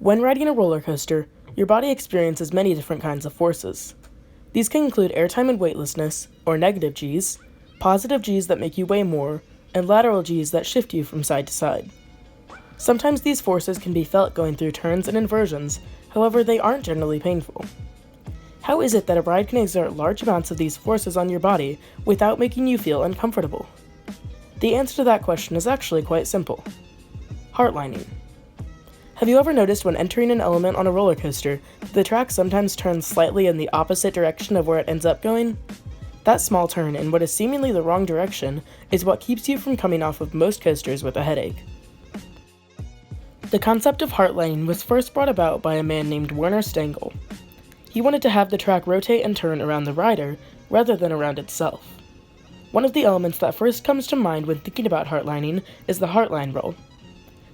When riding a roller coaster, your body experiences many different kinds of forces. These can include airtime and weightlessness, or negative Gs, positive Gs that make you weigh more, and lateral Gs that shift you from side to side. Sometimes these forces can be felt going through turns and inversions, however they aren't generally painful. How is it that a ride can exert large amounts of these forces on your body without making you feel uncomfortable? The answer to that question is actually quite simple. Heartlining. Have you ever noticed when entering an element on a roller coaster, the track sometimes turns slightly in the opposite direction of where it ends up going? That small turn in what is seemingly the wrong direction is what keeps you from coming off of most coasters with a headache. The concept of heartlining was first brought about by a man named Werner Stengel. He wanted to have the track rotate and turn around the rider rather than around itself. One of the elements that first comes to mind when thinking about heartlining is the heartline roll.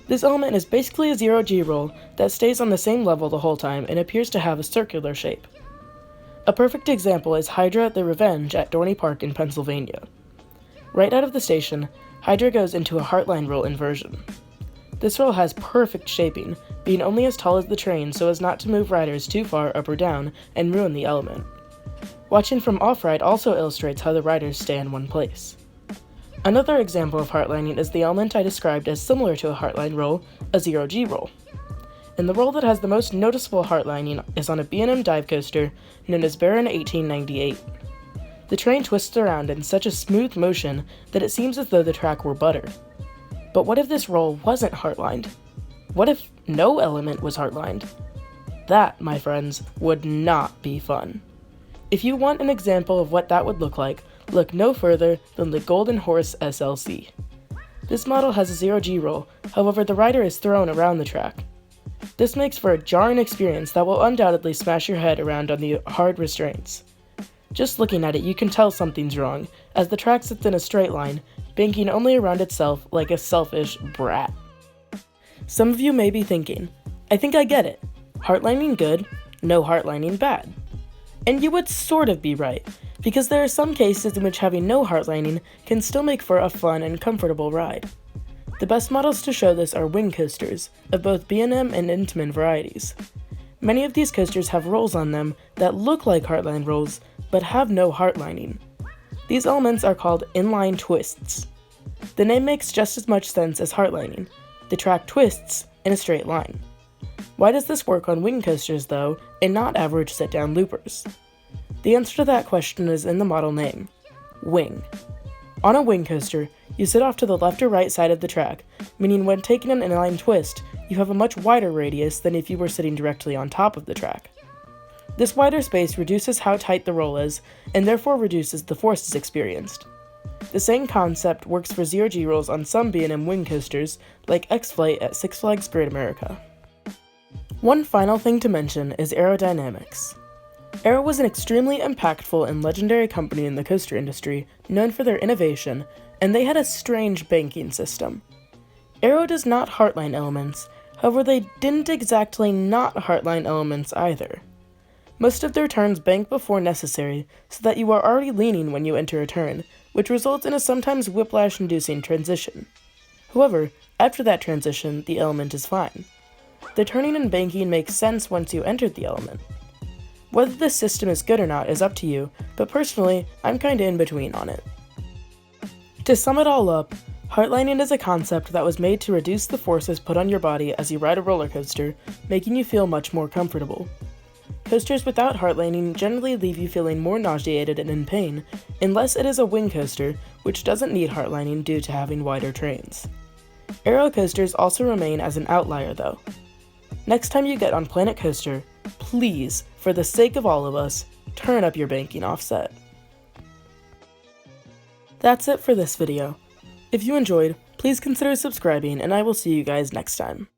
This element is basically a 0G roll that stays on the same level the whole time and appears to have a circular shape. A perfect example is Hydra the Revenge at Dorney Park in Pennsylvania. Right out of the station, Hydra goes into a heartline roll inversion. This roll has perfect shaping, being only as tall as the train so as not to move riders too far up or down and ruin the element. Watching from off-ride also illustrates how the riders stay in one place. Another example of heartlining is the element I described as similar to a heartline roll, a 0G roll. And the roll that has the most noticeable heartlining is on a B&M dive coaster known as Baron 1898. The train twists around in such a smooth motion that it seems as though the track were butter. But what if this roll wasn't heartlined? What if no element was heartlined? That, my friends, would not be fun. If you want an example of what that would look no further than the Golden Horse SLC. This model has a 0G roll, however the rider is thrown around the track. This makes for a jarring experience that will undoubtedly smash your head around on the hard restraints. Just looking at it you can tell something's wrong, as the track sits in a straight line, banking only around itself like a selfish brat. Some of you may be thinking, I think I get it. Heartlining good, no heartlining bad. And you would sort of be right, because there are some cases in which having no heartlining can still make for a fun and comfortable ride. The best models to show this are wing coasters, of both B&M and Intamin varieties. Many of these coasters have rolls on them that look like heartline rolls, but have no heartlining. These elements are called Inline Twists. The name makes just as much sense as heartlining. The track twists in a straight line. Why does this work on wing coasters, though, and not average sit-down loopers? The answer to that question is in the model name, wing. On a wing coaster, you sit off to the left or right side of the track, meaning when taking an inline twist, you have a much wider radius than if you were sitting directly on top of the track. This wider space reduces how tight the roll is, and therefore reduces the forces experienced. The same concept works for 0G rolls on some B&M wing coasters, like X-Flight at Six Flags Great America. One final thing to mention is Aerodynamics. Aero was an extremely impactful and legendary company in the coaster industry, known for their innovation, and they had a strange banking system. Aero does not heartline elements, however they didn't exactly not heartline elements either. Most of their turns bank before necessary, so that you are already leaning when you enter a turn, which results in a sometimes whiplash-inducing transition. However, after that transition, the element is fine. The turning and banking makes sense once you enter the element. Whether this system is good or not is up to you, but personally, I'm kinda in between on it. To sum it all up, heartlining is a concept that was made to reduce the forces put on your body as you ride a roller coaster, making you feel much more comfortable. Coasters without heartlining generally leave you feeling more nauseated and in pain, unless it is a wing coaster, which doesn't need heartlining due to having wider trains. Aero coasters also remain as an outlier though. Next time you get on Planet Coaster, please, for the sake of all of us, turn up your banking offset. That's it for this video. If you enjoyed, please consider subscribing and I will see you guys next time.